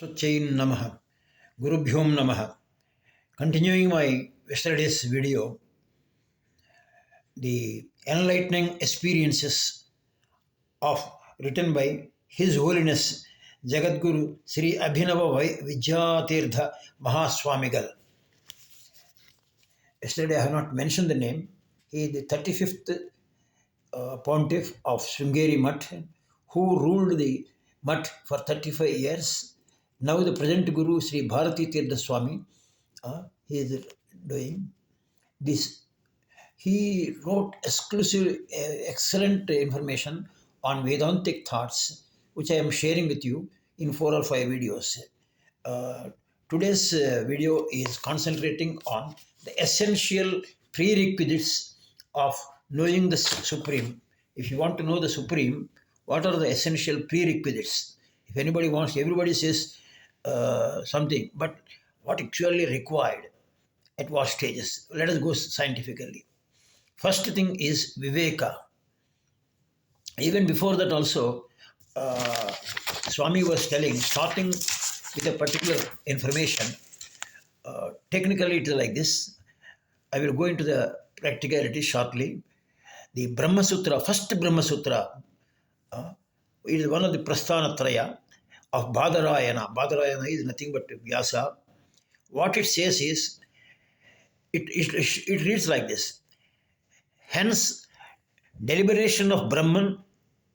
Chain Namaha, Gurubhyom Namaha. Continuing my yesterday's video, the enlightening experiences of written by His Holiness Jagadguru Sri Abhinava Vijjatirtha Mahaswamigal. Yesterday I have not mentioned the name. He is the 35th pontiff of Sringeri Mutt, who ruled the Mutt for 35 years. Now the present Guru Sri Bharati Tirtha Swami, he is doing this. He wrote excellent information on Vedantic thoughts, which I am sharing with you in 4 or 5 videos. Today's video is concentrating on the essential prerequisites of knowing the Supreme. If you want to know the Supreme, what are the essential prerequisites? If anybody wants, everybody says something, but what actually required at what stages? Let us go scientifically. First thing is Viveka. Even before that also, Swami was telling, starting with a particular information, technically it is like this. I will go into the practicality shortly. The Brahma Sutra, first Brahma Sutra, it is one of the Prasthana Traya of Badarayana. Badarayana is nothing but Vyasa. What it says is, it reads like this. Hence, deliberation of Brahman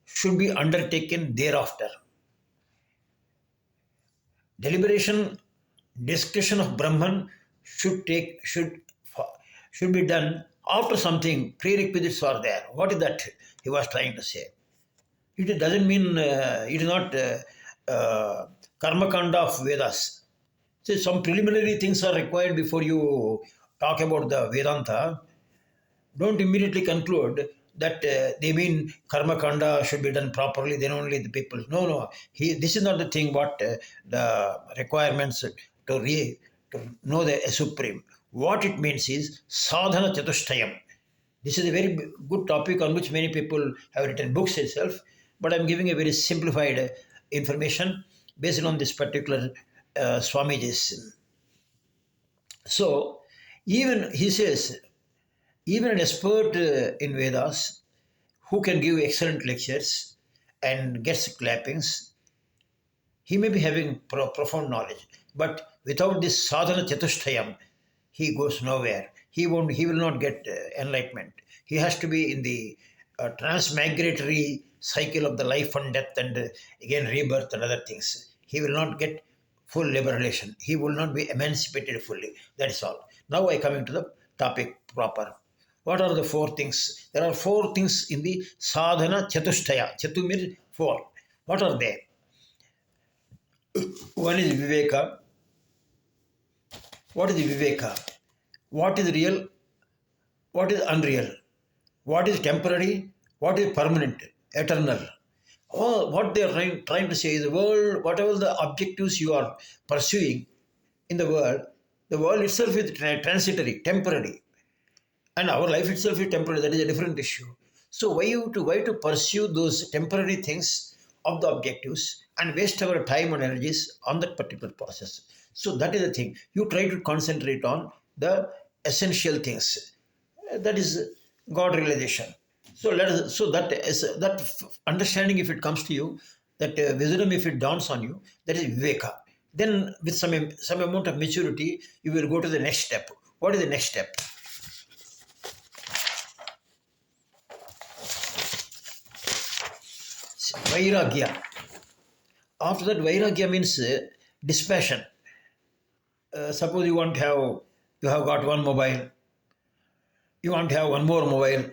should be undertaken thereafter. Deliberation, discussion of Brahman should be done after something prerequisites are there. What is that he was trying to say? It doesn't mean it is not karma kanda of Vedas. So some preliminary things are required before you talk about the Vedanta. Don't immediately conclude that they mean karma kanda should be done properly, then only the people. No. This is not the thing what the requirements to know the Supreme. What it means is Sadhana chatustayam. This is a very good topic on which many people have written books itself, but I'm giving a very simplified information based on this particular Swamiji's. So, even he says, even an expert in Vedas who can give excellent lectures and gets clappings, he may be having profound knowledge, but without this sadhana chatushtayam, he goes nowhere. He will not get enlightenment. He has to be in the transmigratory cycle of the life and death and again rebirth and other things. He will not get full liberation. He will not be emancipated fully. That is all. Now I come into the topic proper. What are the 4 things? There are 4 things in the sadhana chatushtaya. Chatu means 4. What are they? One is viveka. What is viveka? What is real? What is unreal? What is temporary? What is permanent, eternal? What they are trying to say is the world, whatever the objectives you are pursuing in the world itself is transitory, temporary. And our life itself is temporary. That is a different issue. So why to pursue those temporary things of the objectives and waste our time and energies on that particular process? So that is the thing. You try to concentrate on the essential things. That is God realization. So that understanding, if it comes to you, that wisdom, if it dawns on you, that is viveka. Then with some amount of maturity, you will go to the next step. What is the next step? Vairagya. After that, Vairagya means dispassion. Suppose you have got one mobile, you want to have one more mobile,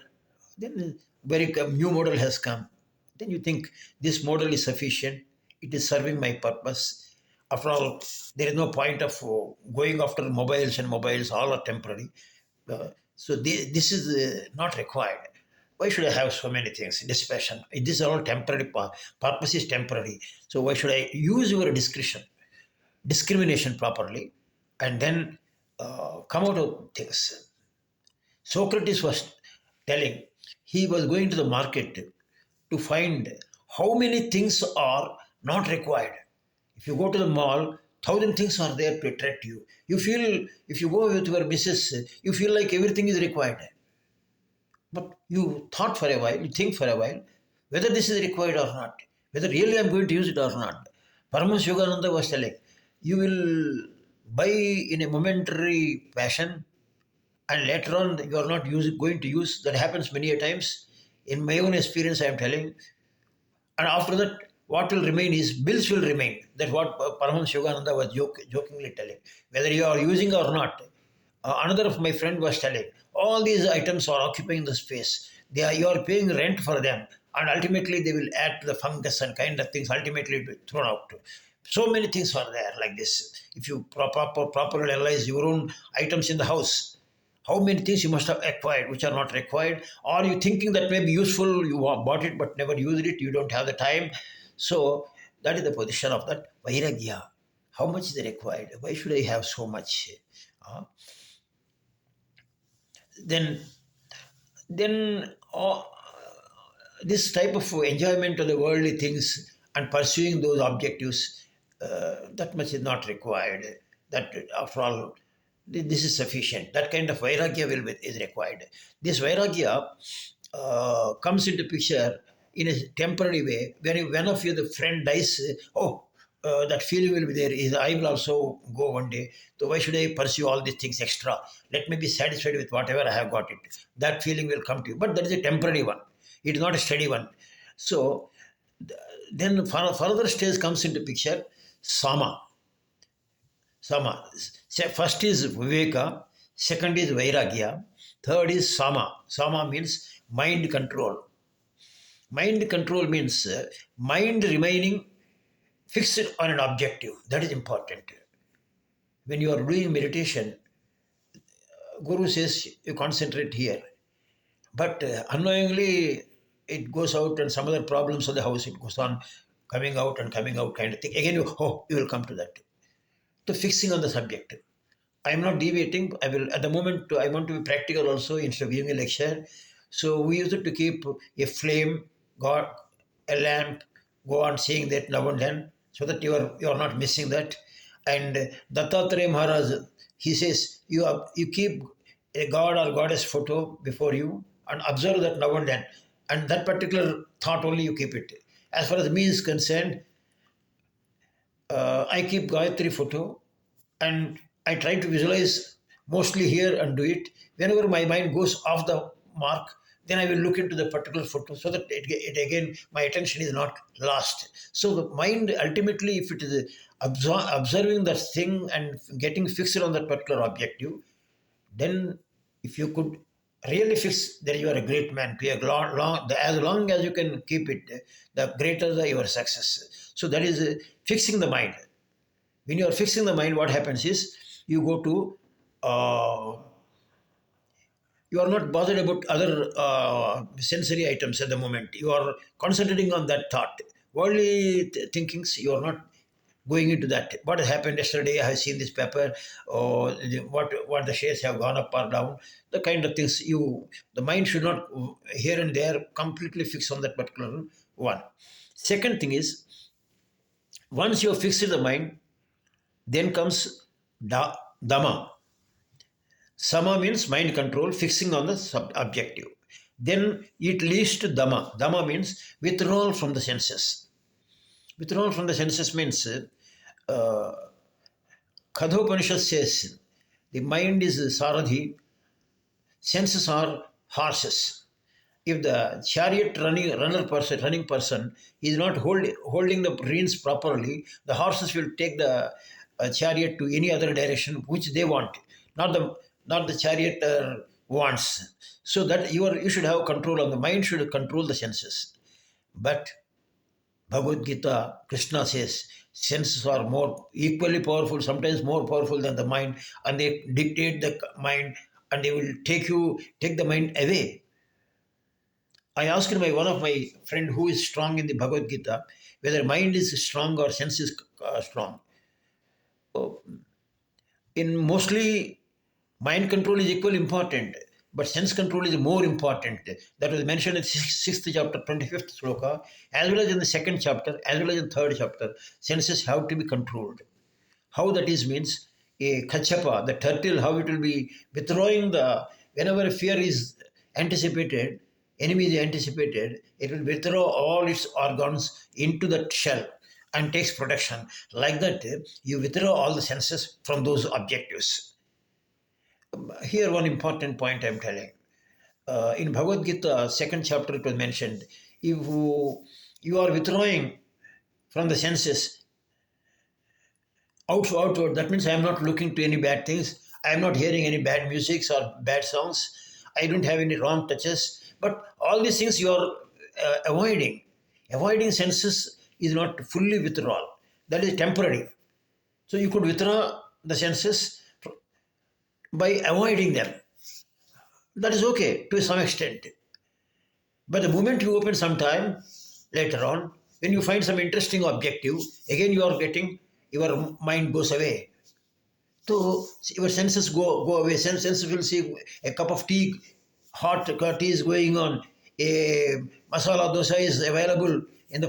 then very new model has come. Then you think this model is sufficient, it is serving my purpose. After all, there is no point of going after mobiles, all are temporary. So this is not required. Why should I have so many things? Dispassion. This is all temporary. Purpose is temporary. So why should I use your discrimination properly, and then come out of things? Socrates was telling, he was going to the market to find how many things are not required. If you go to the mall, thousand things are there to attract you. You feel, if you go with your missus, you feel like everything is required. But you thought for a while, you think for a while, whether this is required or not, whether really I'm going to use it or not. Paramahansa Yogananda was telling, you will buy in a momentary passion, and later on you are not going to use. That happens many a times. In my own experience, I am telling. And after that, what will remain is bills will remain. That's what Paramahansa Yogananda was jokingly telling. Whether you are using or not. Another of my friend was telling, all these items are occupying the space. You are paying rent for them, and ultimately they will add to the fungus and kind of things. Ultimately, it will be thrown out. So many things are there like this. If you properly analyze your own items in the house, how many things you must have acquired which are not required? Are you thinking that may be useful? You bought it but never used it. You don't have the time. So that is the position of that vairagya. How much is required? Why should I have so much? Uh, then then this type of enjoyment of the worldly things and pursuing those objectives, that much is not required. That after all, this is sufficient. That kind of vairagya is required. This vairagya comes into picture in a temporary way. When one of you, the friend dies, that feeling will be there. Is I will also go one day. So why should I pursue all these things extra? Let me be satisfied with whatever I have got it. That feeling will come to you. But that is a temporary one. It is not a steady one. So then further stage comes into picture, sama. Sama. First is viveka, second is vairagya, third is sama. Sama means mind control. Mind control means mind remaining fixed on an objective. That is important. When you are doing meditation, Guru says you concentrate here. But unknowingly, it goes out and some other problems of the house, it goes on coming out and coming out kind of thing. Again, you will come to that. To fixing on the subject. I am not deviating. I will, at the moment, I want to be practical also instead of giving a lecture. So we used to keep a flame, got a lamp, go on seeing that now and then, so that you are not missing that. And Dattatreya Maharaj, he says, you keep a god or goddess photo before you and observe that now and then. And that particular thought only you keep it. As far as me is concerned, I keep Gayatri photo and I try to visualize mostly here and do it. Whenever my mind goes off the mark, then I will look into the particular photo so that it again, my attention is not lost. So the mind ultimately, if it is observing that thing and getting fixed on that particular objective, then if you could really fix, then you are a great man. As long as you can keep it, the greater your success. So that is fixing the mind. When you are fixing the mind, what happens is you go to, you are not bothered about other sensory items at the moment. You are concentrating on that thought. Worldly thinkings, you are not going into that. What happened yesterday? I have seen this paper, or what the shares have gone up or down. The kind of things the mind should not here and there completely fix on that particular one. Second thing is, once you have fixed the mind, then comes Dhamma. Sama means mind control, fixing on the objective. Then it leads to Dhamma. Dhamma means withdrawal from the senses. Withdrawal from the senses means, Kathopanishad says, the mind is Saradhi, senses are horses. If the chariot running person is not holding the reins properly, the horses will take the chariot to any other direction which they want, not the chariot wants. So that you should have control on the mind, should control the senses. But Bhagavad Gita, Krishna says, senses are more equally powerful, sometimes more powerful than the mind, and they dictate the mind, and they will take the mind away. I asked one of my friend who is strong in the Bhagavad Gita, whether mind is strong or sense is strong. In mostly, mind control is equally important. But sense control is more important. That was mentioned in 6th chapter, 25th sloka, as well as in the 2nd chapter, as well as in 3rd chapter. Senses have to be controlled. How that is means a kachapa, the turtle, how it will be withdrawing whenever fear is anticipated, enemy is anticipated, it will withdraw all its organs into the shell and takes protection. Like that, you withdraw all the senses from those objectives. Here, one important point I am telling. In Bhagavad Gita, 2nd chapter, it was mentioned, if you are withdrawing from the senses outward, that means I am not looking to any bad things. I am not hearing any bad music or bad songs. I don't have any wrong touches. But all these things you are avoiding. Avoiding senses is not fully withdrawal. That is temporary. So you could withdraw the senses by avoiding them. That is okay to some extent. But the moment you open some time later on, when you find some interesting objective, again you are getting, your mind goes away. So your senses go away. Senses will see a cup of tea, hot tea is going on, a masala dosa is available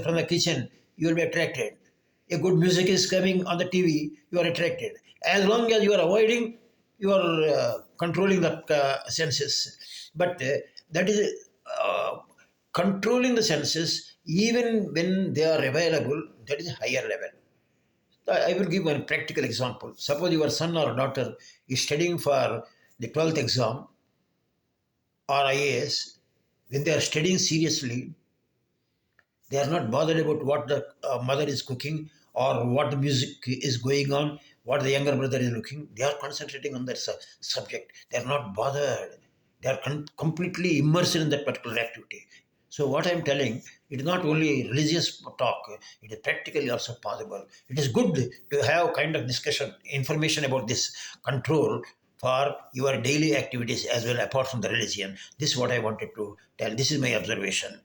from the kitchen, you will be attracted. A good music is coming on the TV, you are attracted. As long as you are avoiding, you are controlling the senses. But that is controlling the senses, even when they are available, that is a higher level. I will give one practical example. Suppose your son or daughter is studying for the 12th exam or IAS. When they are studying seriously, they are not bothered about what the mother is cooking or what the music is going on, what the younger brother is looking. They are concentrating on that subject. They are not bothered. They are completely immersed in that particular activity. So what I am telling, it is not only religious talk, it is practically also possible. It is good to have kind of discussion, information about this control for your daily activities as well, apart from the religion. This is what I wanted to tell. This is my observation.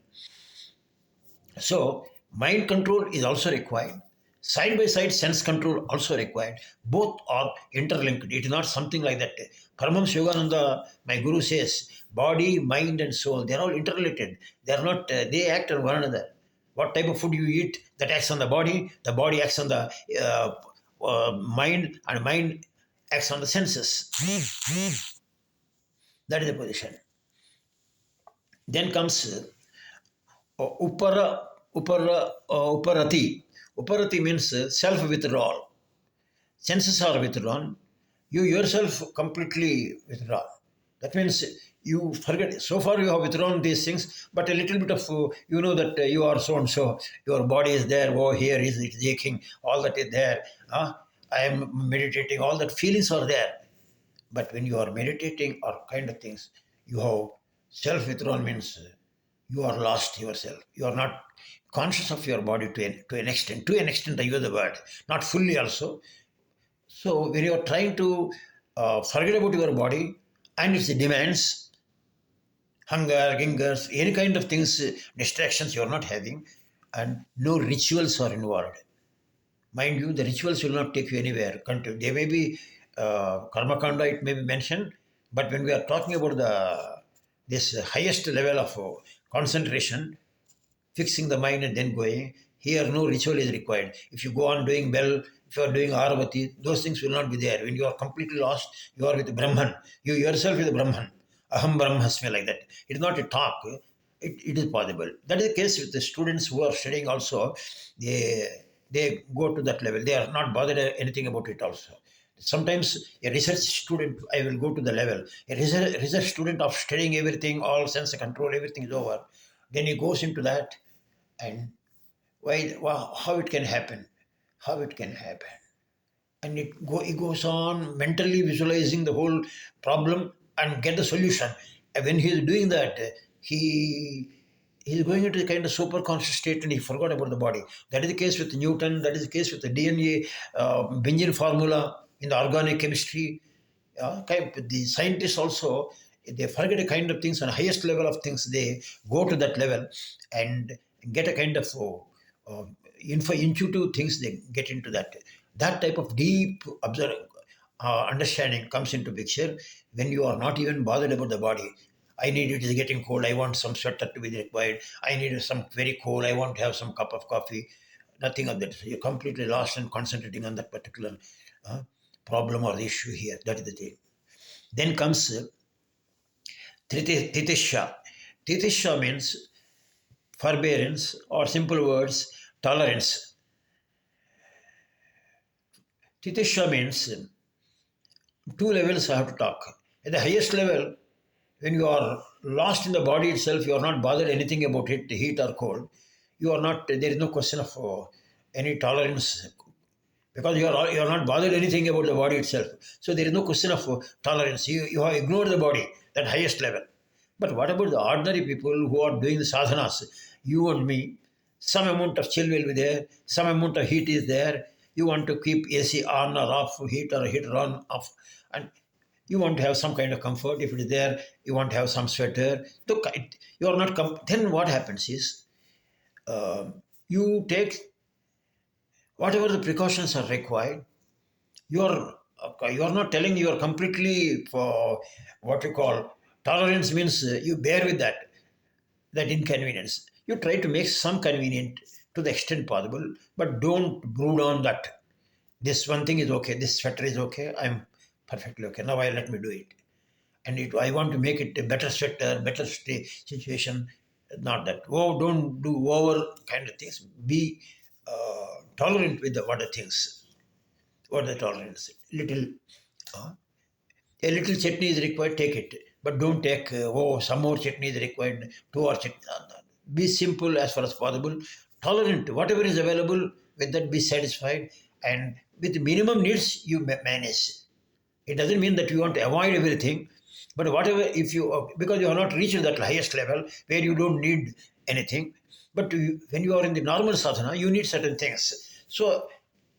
So, mind control is also required. Side by side, sense control also required. Both are interlinked. It is not something like that. Paramahamsa Yogananda, my guru says, body, mind, and soul, they are all interrelated. They are not. They act on one another. What type of food you eat, that acts on the body acts on the mind, and mind acts on the senses. That is the position. Then comes uparati. Uparati means self-withdrawal. Senses are withdrawn. You yourself completely withdraw. That means you forget. So far you have withdrawn these things, but a little bit of, you know that you are so and so. Your body is there. Oh, here is it aching. All that is there. I am meditating. All that feelings are there. But when you are meditating or kind of things, you have self-withdrawal means you are lost yourself. You are not conscious of your body to an extent. To an extent, I use the word. Not fully also. So when you are trying to forget about your body and its demands, hunger, gingers, any kind of things, distractions you are not having, and no rituals are involved. Mind you, the rituals will not take you anywhere. They may be karma kanda, it may be mentioned, but when we are talking about this highest level of concentration, fixing the mind and then going, here no ritual is required. If you go on doing bell, if you are doing Aravati, those things will not be there. When you are completely lost, you are with Brahman. You yourself with Brahman. Aham Brahmasmi, like that. It is not a talk. It is possible. That is the case with the students who are studying also. They go to that level. They are not bothered anything about it also. Sometimes a research student, I will go to the level. A research student of studying everything, all sense control, everything is over. Then he goes into that, and how it can happen? How it can happen? And it goes on mentally visualizing the whole problem and get the solution. And when he is doing that, he is going into a kind of super conscious state and he forgot about the body. That is the case with Newton. That is the case with the DNA Benjamin formula in the organic chemistry. The scientists also, they forget a kind of things on the highest level of things. They go to that level and get a kind of intuitive things. They get into that type of deep understanding comes into picture when you are not even bothered about the body. I need it is getting cold. I want some sweater to be required. I need some very cold. I want to have some cup of coffee. Nothing of that. You're completely lost and concentrating on that particular uh, problem or the issue here. That is the thing. Then comes titisha. Titisha means forbearance, or simple words, tolerance. Titisha means two levels I have to talk. At the highest level, when you are lost in the body itself, you are not bothered anything about it, heat or cold. You are not. There is no question of any tolerance because you are not bothered anything about the body itself. So there is no question of tolerance. You have ignored the body, that highest level. But what about the ordinary people who are doing the sadhanas? You and me, some amount of chill will be there, some amount of heat is there. You want to keep AC on or off, heat or heater on, off, and you want to have some kind of comfort. If it is there, you want to have some sweater. Look, you are not. Then what happens is you take whatever the precautions are required. You are not telling you are completely for what you call tolerance means you bear with that inconvenience. You try to make some convenient to the extent possible, but don't brood on that. This one thing is okay. This sweater is okay. I'm perfectly okay. Now I let me do it. And I want to make it a better sweater, better situation. Not that. Oh, don't do over kind of things. Be tolerant with the what the things. What the tolerance. Uh, a little chutney is required, take it. But don't take, some more chutney is required, two or chutney. Be simple as far as possible. Tolerant, whatever is available, with that be satisfied. And with minimum needs, you manage. It doesn't mean that you want to avoid everything. But whatever, if you, because you are not reached that highest level where you don't need anything. But when you are in the normal sadhana, you need certain things. So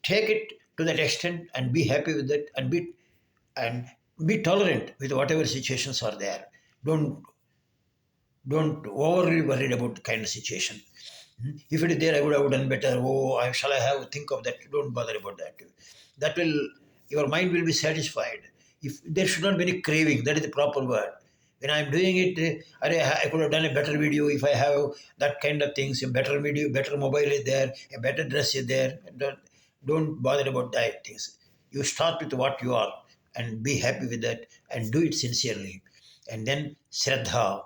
take it to that extent and be happy with it and be tolerant with whatever situations are there. Don't don't overly worried about the kind of situation. If it is there, I would have done better. Oh, shall I have think of that? Don't bother about that. That will your mind will be satisfied. If there should not be any craving, that is the proper word. When I am doing it, I could have done a better video if I have that kind of things. A better video, better mobile is there, a better dress is there. Don't bother about that things. You start with what you are and be happy with that and do it sincerely. And then Shraddha.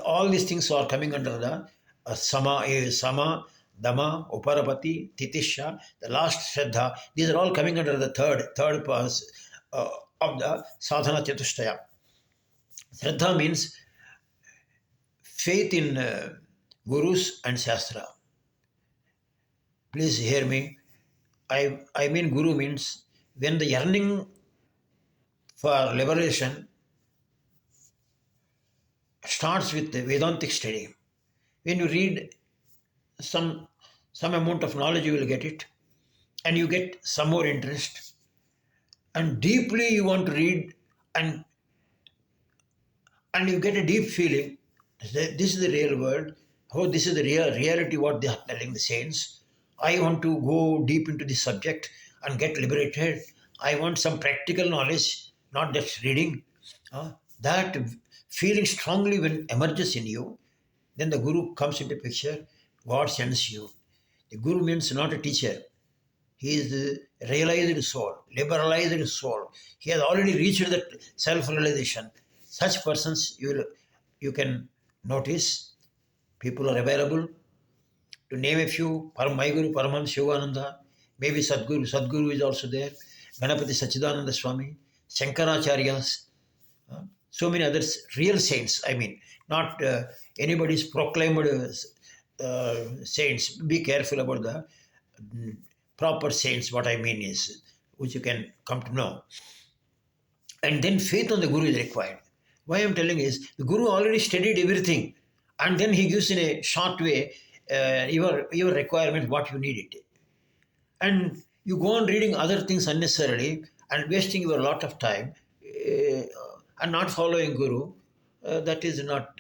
All these things are coming under the sama, dama, uparapati, titisha, the last Shraddha. These are all coming under the third pass uh, of the sadhana chatustayam. Shraddha means faith in gurus and shastra. Please hear me. I mean guru means when the yearning for liberation starts with the Vedantic study. When you read some some amount of knowledge, you will get it, and you get some more interest, and deeply you want to read, and you get a deep feeling. This is the real world. Oh, this is the real reality. What they are telling the saints. I want to go deep into this subject and get liberated. I want some practical knowledge, not just reading. That feeling strongly when emerges in you, then the guru comes into picture. God sends you. The guru means not a teacher. He is the realized soul, liberalized soul. He has already reached that self-realization. Such persons you can notice. People are available. To name a few, My Guru Paramahansa Shivananda, maybe Sadguru. Sadguru is also there. Ganapati Sachidananda Swami, Shankaracharyas, so many others, real saints. I mean, not anybody's proclaimed saints. Be careful about the proper saints. What I mean is, which you can come to know. And then faith on the Guru is required. Why I'm telling is, the Guru already studied everything, and then he gives in a short way your requirement, what you need it. And you go on reading other things unnecessarily and wasting your lot of time and not following Guru, that is not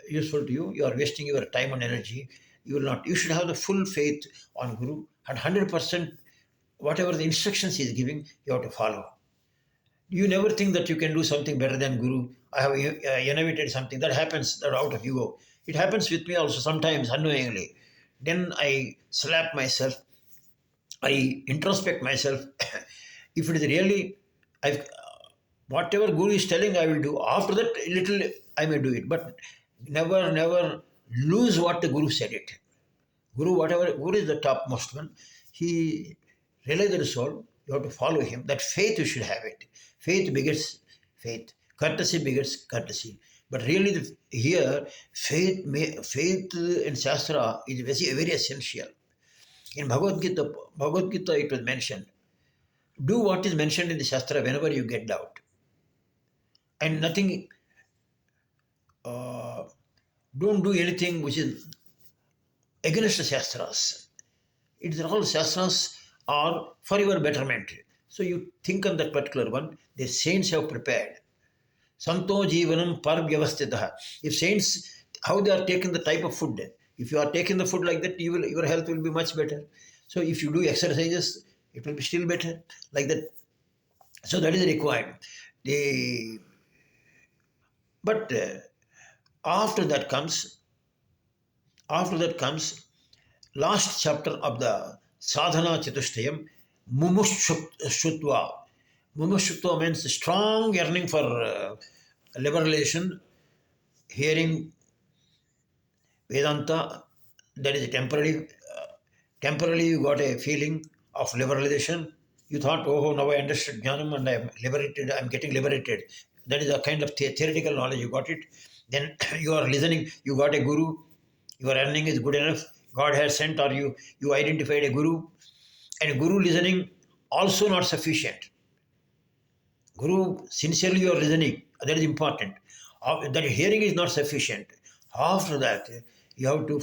useful to you. You are wasting your time and energy. You will not. You should have the full faith on Guru and 100% whatever the instructions he is giving, you have to follow. You never think that you can do something better than Guru. I have innovated something. That happens that out of ego. It happens with me also sometimes unknowingly. Then I slap myself. I introspect myself. If it is really, I whatever Guru is telling, I will do. After that, little I may do it, but never lose what the Guru said it. Guru is the topmost one. He realized the soul. You have to follow him. That faith you should have it. Faith begets faith. Courtesy begets courtesy. But really, here faith in Shastra is very essential. In Bhagavad Gita, it was mentioned. Do what is mentioned in the Shastra whenever you get doubt, and nothing. Uh, don't do anything which is against the Shastras. It's all Shastras are for your betterment. So you think on that particular one. The saints have prepared. Santo Jivanam par vyavastitaha. If saints, how they are taking the type of food. If you are taking the food like that, your health will be much better. So if you do exercises, it will be still better. Like that. So that is required. The, but after that comes, after that comes last chapter of the Sadhana chatustayam, mumushutva. Mumushutva means strong yearning for liberation, hearing Vedanta. That is temporarily you got a feeling of liberalization. You thought, oh, now I understood Jnanam and I am liberated, I am getting liberated. That is a kind of theoretical knowledge, you got it. Then you are listening, you got a guru, your earning is good enough, God has sent, or you identified a guru. And guru listening also not sufficient. Guru, sincerely you are listening, that is important. That hearing is not sufficient. After that, you have to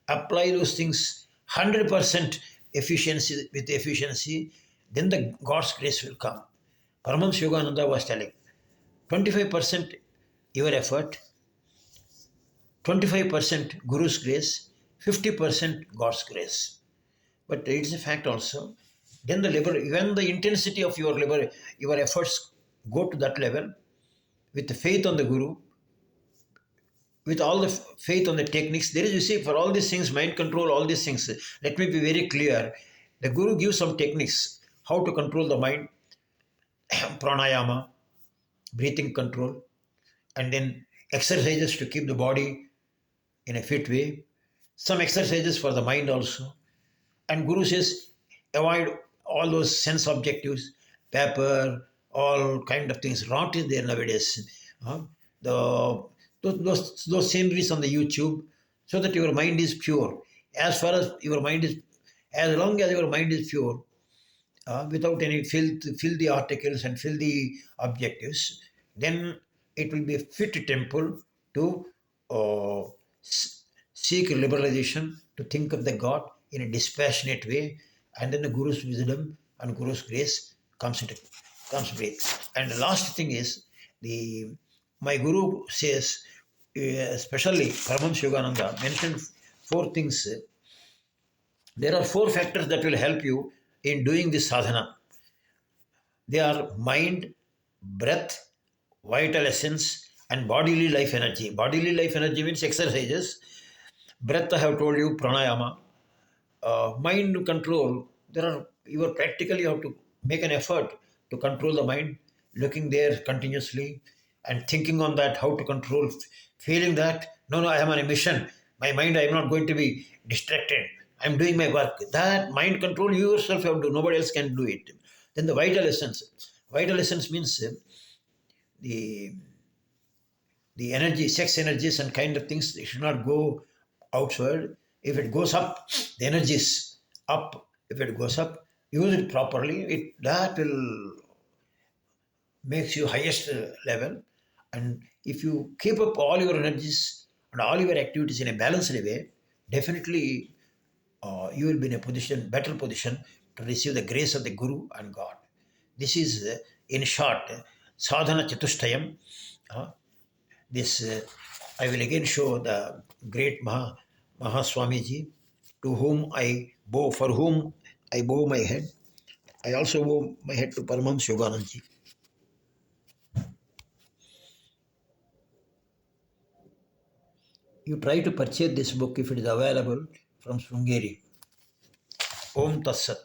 apply those things 100% efficiency with efficiency, then the God's grace will come. Paramahamsa Yogananda was telling, 25% your effort, 25% Guru's grace, 50% God's grace. But it is a fact also. Then when the intensity of your efforts go to that level, with the faith on the Guru, with all the faith on the techniques, there is, you see, for all these things, mind control, all these things, let me be very clear. The Guru gives some techniques, how to control the mind, pranayama, breathing control, and then exercises to keep the body in a fit way, some exercises for the mind also. And Guru says, avoid all those sense objectives, paper, all kind of things. Rot is there nowadays. The those sceneries on the YouTube, so that your mind is pure. As far as your mind is, as long as your mind is pure, without any filthy articles and filthy objectives, then it will be a fit temple to uh, seek liberalization, to think of the God in a dispassionate way, and then the Guru's wisdom and Guru's grace comes with. And the last thing is, my Guru says, especially Paramahamsa Yogananda mentioned four things. There are four factors that will help you in doing this sadhana. They are mind, breath, vital essence, and bodily life energy. Bodily life energy means exercises. Breath, I have told you, pranayama. Mind control, you have to make an effort to control the mind, looking there continuously and thinking on that, how to control, feeling that, no, I am on a mission. My mind, I am not going to be distracted. I am doing my work. That mind control, you yourself have to do, nobody else can do it. Then the vital essence. Vital essence means the the energy, sex energies and kind of things, they should not go outward. If it goes up, the energy is up. If it goes up, use it properly. That will makes you highest level. And if you keep up all your energies and all your activities in a balanced way, definitely you will be in a better position to receive the grace of the Guru and God. This is, in short, sadhana chatustayam. This I will again show the great Mahaswamiji, to whom I bow, for whom I bow my head. I also owe my head to Paramahamsa Yoganandaji. You try to purchase this book if it is available from Sringeri. Om Tat Sat.